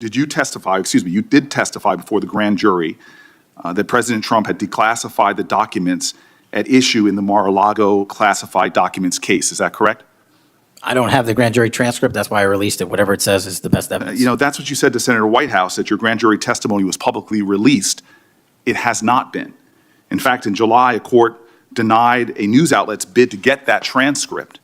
Did you testify, you did testify before the grand jury that President Trump had declassified the documents at issue in the Mar-a-Lago classified documents case. Is that correct? I don't have the grand jury transcript. That's why I released it. Whatever it says is the best evidence. That's what you said to Senator Whitehouse, that your grand jury testimony was publicly released. It has not been. In fact, in July, a court denied a news outlet's bid to get that transcript.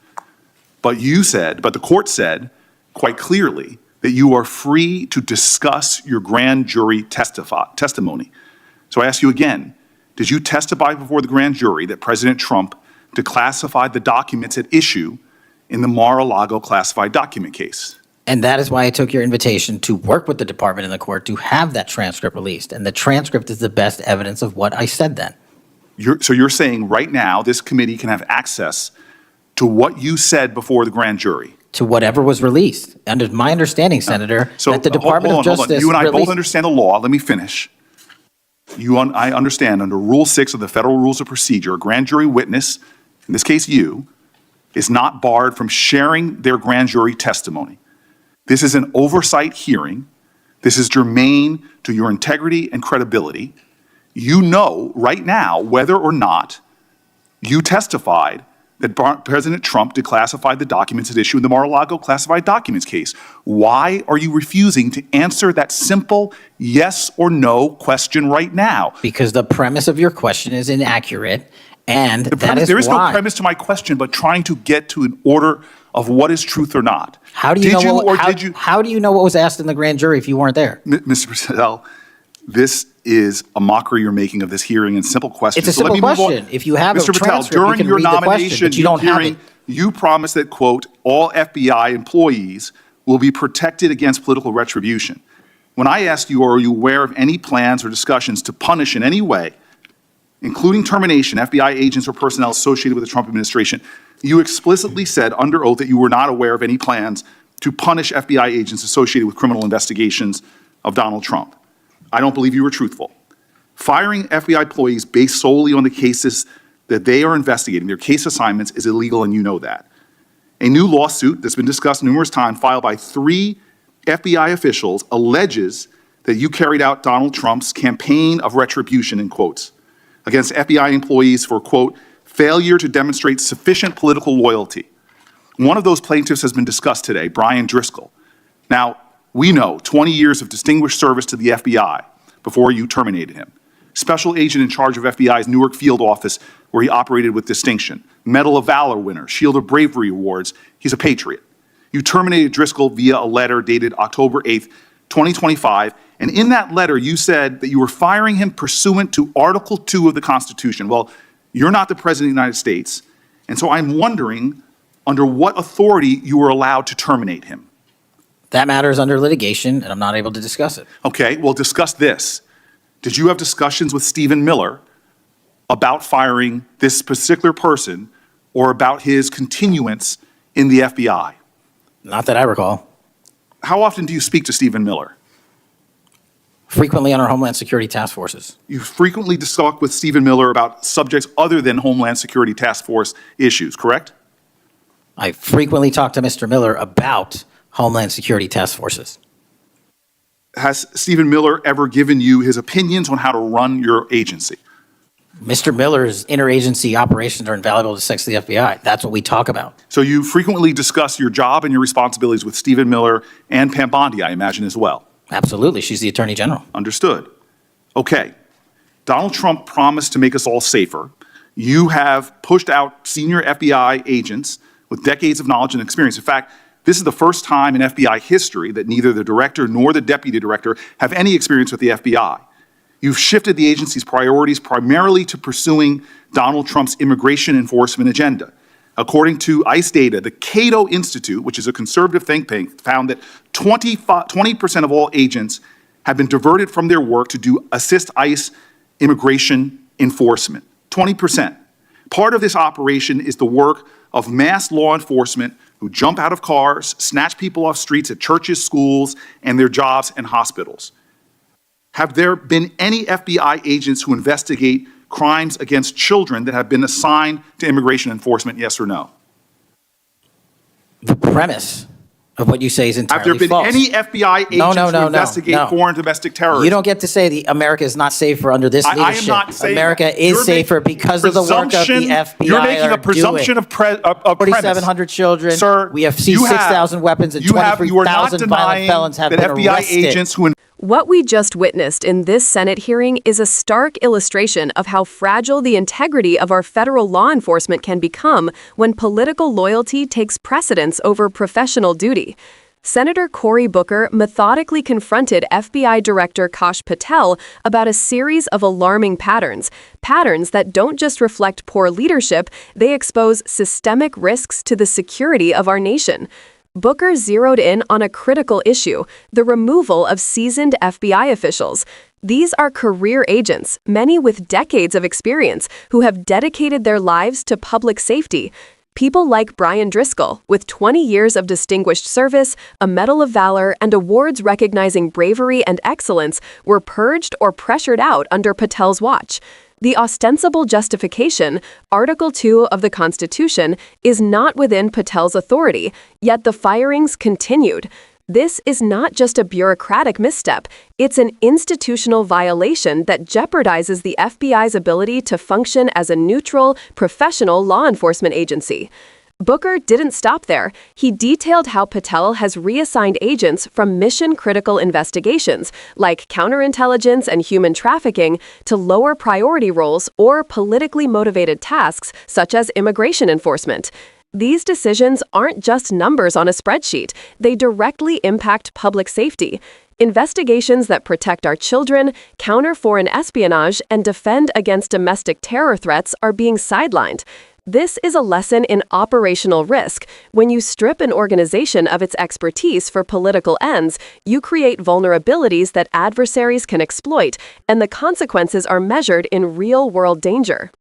But the court said quite clearly that you are free to discuss your grand jury testimony. So I ask you again, did you testify before the grand jury that President Trump declassified the documents at issue in the Mar-a-Lago classified document case? And that is why I took your invitation to work with the department and the court to have that transcript released. And the transcript is the best evidence of what I said then. So you're saying right now this committee can have access to what you said before the grand jury? To whatever was released. Under my understanding, Senator, that the Department of Justice... You and I both understand the law. Let me finish. I understand under Rule 6 of the Federal Rules of Procedure, a grand jury witness, in this case you, is not barred from sharing their grand jury testimony. This is an oversight hearing. This is germane to your integrity and credibility. You know right now whether or not you testified that President Trump declassified the documents at issue in the Mar-a-Lago classified documents case. Why are you refusing to answer that simple yes or no question right now? Because the premise of your question is inaccurate, and that is why. There is no premise to my question, but trying to get to an order of what is truth or not. How do you how do you know what was asked in the grand jury if you weren't there? Mr. Patel, this is a mockery you're making of this hearing and simple questions. It's a simple question. If you have Mr. a transcript, Patel, during you can your read the question, nomination but you don't have it. You promised that, quote, all FBI employees will be protected against political retribution. When I asked you, are you aware of any plans or discussions to punish in any way, including termination, FBI agents or personnel associated with the Trump administration, you explicitly said under oath that you were not aware of any plans to punish FBI agents associated with criminal investigations of Donald Trump. I don't believe you were truthful. Firing FBI employees based solely on the cases that they are investigating, their case assignments, is illegal, and you know that. A new lawsuit that's been discussed numerous times, filed by 3 FBI officials, alleges that you carried out Donald Trump's campaign of retribution, in quotes, against FBI employees for, quote, failure to demonstrate sufficient political loyalty. One of those plaintiffs has been discussed today, Brian Driscoll. Now, we know 20 years of distinguished service to the FBI before you terminated him. Special agent in charge of FBI's Newark field office, where he operated with distinction. Medal of Valor winner, Shield of Bravery awards. He's a patriot. You terminated Driscoll via a letter dated October 8th, 2025. And in that letter, you said that you were firing him pursuant to Article 2 of the Constitution. Well, you're not the President of the United States. And so I'm wondering under what authority you were allowed to terminate him. That matter is under litigation, and I'm not able to discuss it. Okay, well, discuss this. Did you have discussions with Stephen Miller about firing this particular person or about his continuance in the FBI? Not that I recall. How often do you speak to Stephen Miller? Frequently on our Homeland Security task forces. You frequently talk with Stephen Miller about subjects other than Homeland Security task force issues, correct? I frequently talk to Mr. Miller about Homeland Security task forces. Has Stephen Miller ever given you his opinions on how to run your agency? Mr. Miller's interagency operations are invaluable to success of the FBI. That's what we talk about. So you frequently discuss your job and your responsibilities with Stephen Miller and Pam Bondi, I imagine, as well. Absolutely. She's the Attorney General. Understood. Okay. Donald Trump promised to make us all safer. You have pushed out senior FBI agents with decades of knowledge and experience. In fact, this is the first time in FBI history that neither the director nor the deputy director have any experience with the FBI. You've shifted the agency's priorities primarily to pursuing Donald Trump's immigration enforcement agenda. According to ICE data, the Cato Institute, which is a conservative think tank, found that 20% of all agents have been diverted from their work to assist ICE immigration enforcement. 20%. Part of this operation is the work of mass law enforcement who jump out of cars, snatch people off streets at churches, schools, and their jobs and hospitals. Have there been any FBI agents who investigate crimes against children that have been assigned to immigration enforcement, yes or no? The premise of what you say is entirely Have there been false. any FBI agents who investigate no. foreign domestic terrorism? You don't get to say America is not safer under this I am leadership. not saying America that. is You're safer making because of the work of the presumption- FBI. You're making a presumption of premise. 4,700 children. Sir, We have you 6,000 weapons and you are not 23,000 violent denying felons have that been FBI arrested. agents who What we just witnessed in this Senate hearing is a stark illustration of how fragile the integrity of our federal law enforcement can become when political loyalty takes precedence over professional duty. Senator Cory Booker methodically confronted FBI Director Kash Patel about a series of alarming patterns that don't just reflect poor leadership, they expose systemic risks to the security of our nation. Booker zeroed in on a critical issue, the removal of seasoned FBI officials. These are career agents, many with decades of experience, who have dedicated their lives to public safety. People like Brian Driscoll, with 20 years of distinguished service, a Medal of Valor, and awards recognizing bravery and excellence, were purged or pressured out under Patel's watch. The ostensible justification, Article 2 of the Constitution, is not within Patel's authority, yet the firings continued. This is not just a bureaucratic misstep, it's an institutional violation that jeopardizes the FBI's ability to function as a neutral, professional law enforcement agency. Booker didn't stop there. He detailed how Patel has reassigned agents from mission-critical investigations, like counterintelligence and human trafficking, to lower priority roles or politically motivated tasks, such as immigration enforcement. These decisions aren't just numbers on a spreadsheet. They directly impact public safety. Investigations that protect our children, counter foreign espionage, and defend against domestic terror threats are being sidelined. This is a lesson in operational risk. When you strip an organization of its expertise for political ends, you create vulnerabilities that adversaries can exploit, and the consequences are measured in real-world danger.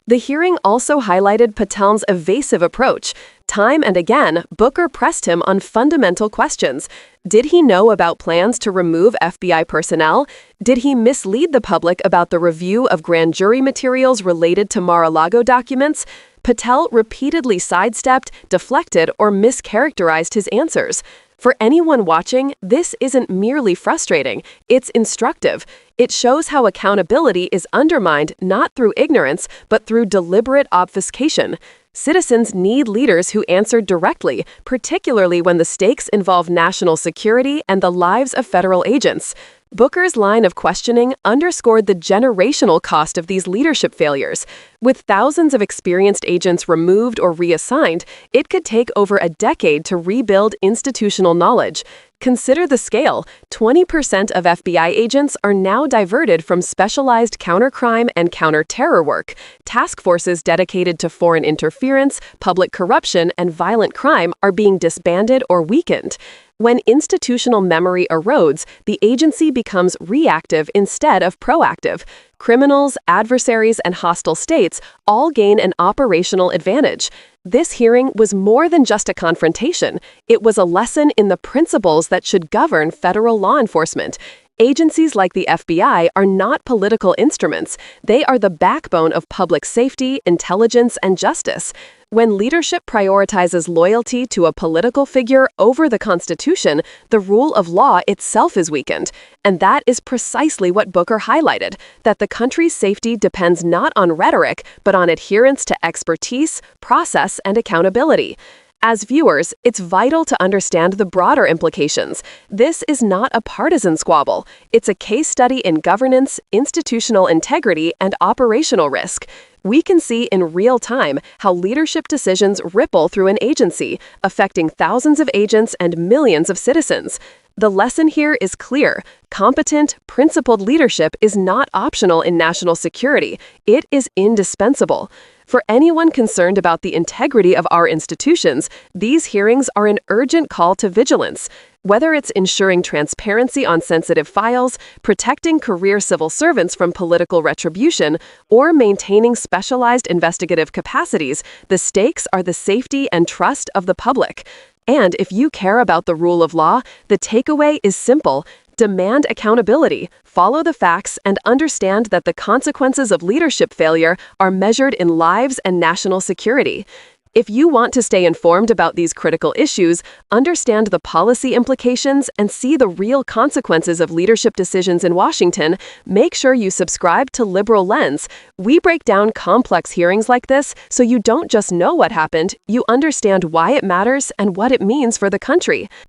The hearing also highlighted Patel's evasive approach. Time and again, Booker pressed him on fundamental questions. Did he know about plans to remove FBI personnel? Did he mislead the public about the review of grand jury materials related to Mar-a-Lago documents? Patel repeatedly sidestepped, deflected, or mischaracterized his answers. For anyone watching, this isn't merely frustrating, it's instructive. It shows how accountability is undermined not through ignorance, but through deliberate obfuscation. Citizens need leaders who answer directly, particularly when the stakes involve national security and the lives of federal agents. Booker's line of questioning underscored the generational cost of these leadership failures. With thousands of experienced agents removed or reassigned, it could take over a decade to rebuild institutional knowledge. Consider the scale. 20% of FBI agents are now diverted from specialized countercrime and counter-terror work. Task forces dedicated to foreign interference, public corruption, and violent crime are being disbanded or weakened. When institutional memory erodes, the agency becomes reactive instead of proactive. Criminals, adversaries, and hostile states all gain an operational advantage. This hearing was more than just a confrontation. It was a lesson in the principles that should govern federal law enforcement. Agencies like the FBI are not political instruments. They are the backbone of public safety, intelligence, and justice. When leadership prioritizes loyalty to a political figure over the Constitution, the rule of law itself is weakened. And that is precisely what Booker highlighted, that the country's safety depends not on rhetoric, but on adherence to expertise, process, and accountability. As viewers, it's vital to understand the broader implications. This is not a partisan squabble. It's a case study in governance, institutional integrity, and operational risk. We can see in real time how leadership decisions ripple through an agency, affecting thousands of agents and millions of citizens. The lesson here is clear. Competent, principled leadership is not optional in national security. It is indispensable. For anyone concerned about the integrity of our institutions, these hearings are an urgent call to vigilance. Whether it's ensuring transparency on sensitive files, protecting career civil servants from political retribution, or maintaining specialized investigative capacities, the stakes are the safety and trust of the public. And if you care about the rule of law, the takeaway is simple. Demand accountability, follow the facts, and understand that the consequences of leadership failure are measured in lives and national security. If you want to stay informed about these critical issues, understand the policy implications, and see the real consequences of leadership decisions in Washington, make sure you subscribe to Liberal Lens. We break down complex hearings like this so you don't just know what happened, you understand why it matters and what it means for the country.